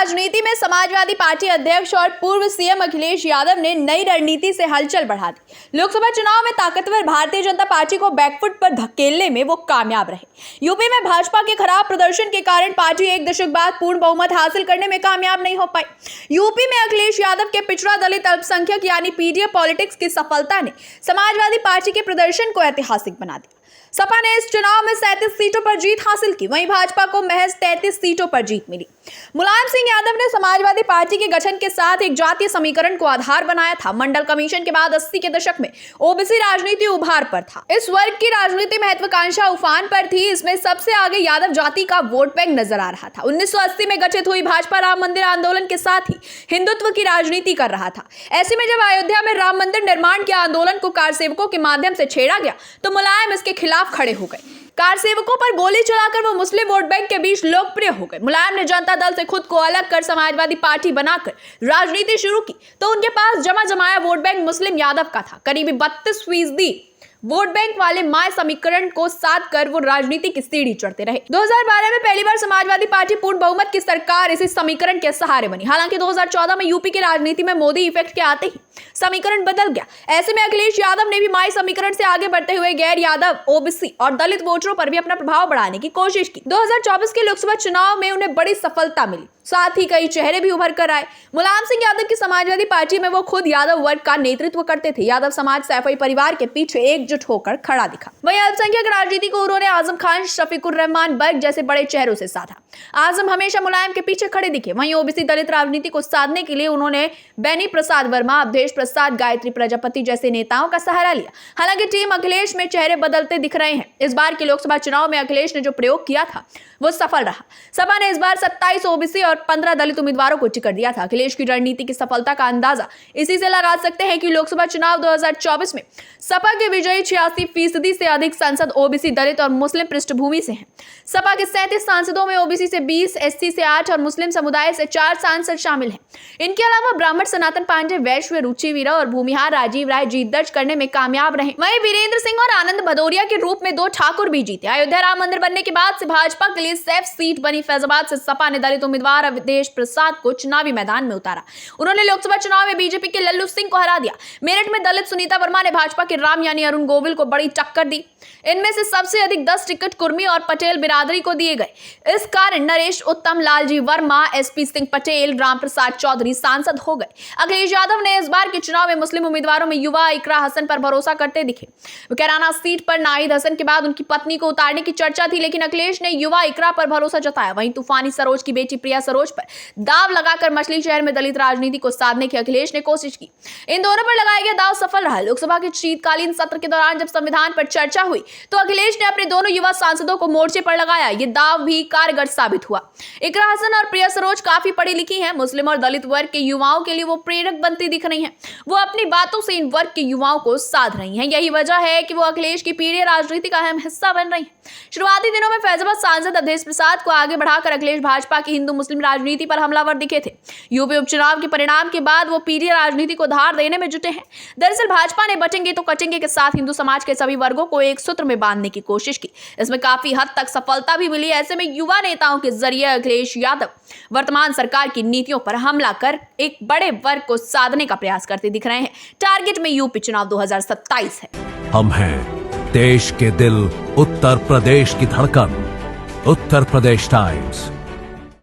राजनीति में समाजवादी पार्टी अध्यक्ष और पूर्व सीएम अखिलेश यादव ने नई रणनीति से हलचल बढ़ा दी। लोकसभा चुनाव में ताकतवर भारतीय जनता पार्टी को बैकफुट पर धकेलने में वो कामयाब रहे। यूपी में भाजपा के खराब प्रदर्शन के कारण पार्टी एक दशक बाद पूर्ण बहुमत हासिल करने में कामयाब नहीं हो पाई। यूपी में अखिलेश यादव के पिछड़ा दलित अल्पसंख्यक यानी पीडीए पॉलिटिक्स की सफलता ने समाजवादी पार्टी के प्रदर्शन को ऐतिहासिक बना दिया। सपा ने इस चुनाव में 37 सीटों पर जीत हासिल की, वहीं भाजपा को महज 33 सीटों पर जीत मिली। मुलायम सिंह यादव ने समाजवादी पार्टी के गठन के साथ एक जातीय समीकरण को आधार बनाया था। मंडल कमीशन के बाद 80 के दशक में ओबीसी राजनीति उभार पर था। इस वर्ग की राजनीति महत्वाकांक्षा उफान पर थी। इसमें सबसे आगे यादव जाति का वोट बैंक नजर आ रहा था। 1980 में गठित हुई भाजपा राम मंदिर आंदोलन के साथ ही हिंदुत्व की राजनीति कर रहा था। ऐसे में जब अयोध्या में राम मंदिर निर्माण के आंदोलन को कारसेवकों के माध्यम से छेड़ा गया तो मुलायम इसके खिलाफ खड़े हो गए। कारसेवकों पर गोली चलाकर वो मुस्लिम वोट बैंक के बीच लोकप्रिय हो गए। मुलायम ने जनता दल से खुद को अलग कर समाजवादी पार्टी बनाकर राजनीति शुरू की तो उनके पास जमाया वोट बैंक मुस्लिम यादव का था। करीब 32% वोट बैंक वाले माय समीकरण को साध कर वो राजनीति की सीढ़ी चढ़ते रहे। 2012 में पहली बार समाजवादी पार्टी पूर्ण बहुमत की सरकार इसी समीकरण के सहारे बनी। हालांकि 2014 में यूपी की राजनीति में मोदी इफेक्ट के आते ही समीकरण बदल गया। ऐसे में अखिलेश यादव ने भी माय समीकरण से आगे बढ़ते हुए गैर यादव, ओबीसी और दलित वोटरों पर भी अपना प्रभाव बढ़ाने की कोशिश की। 2024 के लोकसभा चुनाव में उन्हें बड़ी सफलता मिली, साथ ही कई चेहरे भी उभर कर आए। मुलायम सिंह यादव की समाजवादी पार्टी में वो खुद यादव वर्ग का नेतृत्व करते थे। यादव समाज सैफई परिवार के पीछे एकजुट होकर खड़ा दिखा। वहीं अल्पसंख्यक राजनीति को उन्होंने आजम खान, शफीकुर रहमान बर्ग जैसे बड़े चेहरों से साधा। आजम हमेशा मुलायम के पीछे खड़े दिखे। वहीं ओबीसी दलित राजनीति को साधने के लिए उन्होंने बेनी प्रसाद वर्मा, अवधेश प्रसाद, गायत्री प्रजापति जैसे नेताओं का सहारा लिया। हालांकि टीम अखिलेश में चेहरे बदलते दिख रहे हैं। इस बार के लोकसभा चुनाव में अखिलेश ने जो प्रयोग किया था वो सफल रहा। सपा ने इस बार 27 ओबीसी और 15 दलित उम्मीदवारों को टिकट दिया था। अखिलेश की रणनीति की सफलता का अंदाजा इसी से लगा सकते हैं कि लोकसभा चुनाव 2024 में सपा के विजयी 86% से अधिक सांसद ओबीसी, दलित और मुस्लिम पृष्ठभूमि से हैं। सपा के 37 सांसदों में ओबीसी से 20, एससी से 8 और मुस्लिम समुदाय से 4 सांसद शामिल हैं। इनके अलावा ब्राह्मण सनातन पांडे, वैश्य रुचिवीरा और भूमिहार राजीव राय जीत दर्ज करने में कामयाब रहे। वहीं वीरेंद्र सिंह और आनंद भदौरिया के रूप में 2 ठाकुर भी जीते। अयोध्या राम मंदिर बनने के बाद से भाजपा के लिए सेफ सीट बनी फैजाबाद से सपा ने दलित उम्मीदवार अवधेश प्रसाद को चुनावी मैदान में उतारा। उन्होंने लोकसभा चुनाव में बीजेपी के लल्लू सिंह को हरा दिया। मेरठ में दलित सुनीता वर्मा ने भाजपा के राम यानी अरुण गोविल को बड़ी टक्कर दी। इनमें से सबसे अधिक 10 टिकट कुर्मी और पटेल बिरादरी को दिए गए। इस कारण नरेश उत्तम, लालजी वर्मा, एसपी सिंह पटेल, राम प्रसाद चौधरी सांसद हो गए। अखिलेश यादव ने इस बार के चुनाव में मुस्लिम उम्मीदवारों में युवा इकरा हसन पर भरोसा करते दिखे। कैराना सीट पर नाहिद हसन के बाद उनकी पत्नी को उतारने की चर्चा थी, लेकिन अखिलेश ने युवा इकरा पर भरोसा जताया। वहीं तूफानी सरोज की बेटी प्रिया सरोज पर दाव लगाकर मछली शहर में दलित राजनीति को साधने की अखिलेश ने कोशिश की। इन दोनों पर लगाया गया दाव सफल रहा। लोकसभा के शीतकालीन सत्र के दौरान जब संविधान पर चर्चा हुई तो अखिलेश ने अपने दोनों युवा सांसदों को मोर्चे पर लगाया। ये दाव भी कारगर साबित हुआ। इकरा हसन और प्रिया सरोज काफी पढ़ी लिखी हैं। मुस्लिम और दलित वर्ग के युवाओं के लिए वो प्रेरक बनती दिख रही हैं। वो अपनी बातों से इन वर्ग के युवाओं को साध रही हैं। यही वजह है कि वो अखिलेश की पीढ़ी राजनीति का अहम हिस्सा बन रही है। शुरुआती दिनों में फैजाबाद सांसद अवधेश प्रसाद को आगे बढ़ाकर अखिलेश भाजपा की हिंदू मुस्लिम राजनीति पर हमलावर दिखे थे। यूपी उपचुनाव के परिणाम के बाद वो पीढ़ी राजनीति को धार देने में जुटे हैं। दरअसल भाजपा ने बचेंगे तो कटेंगे के साथ हिंदू समाज के सभी वर्गों को एक सूत्र में बांधने की कोशिश की। इसमें काफी हद तक सफलता भी मिली। ऐसे में युवा नेताओं के जरिए अखिलेश यादव वर्तमान सरकार की नीतियों पर हमला कर एक बड़े वर्ग को साधने का प्रयास करते दिख रहे हैं। टारगेट में यूपी चुनाव 2027 है। हम हैं देश के दिल, उत्तर प्रदेश की धड़कन, उत्तर प्रदेश टाइम्स।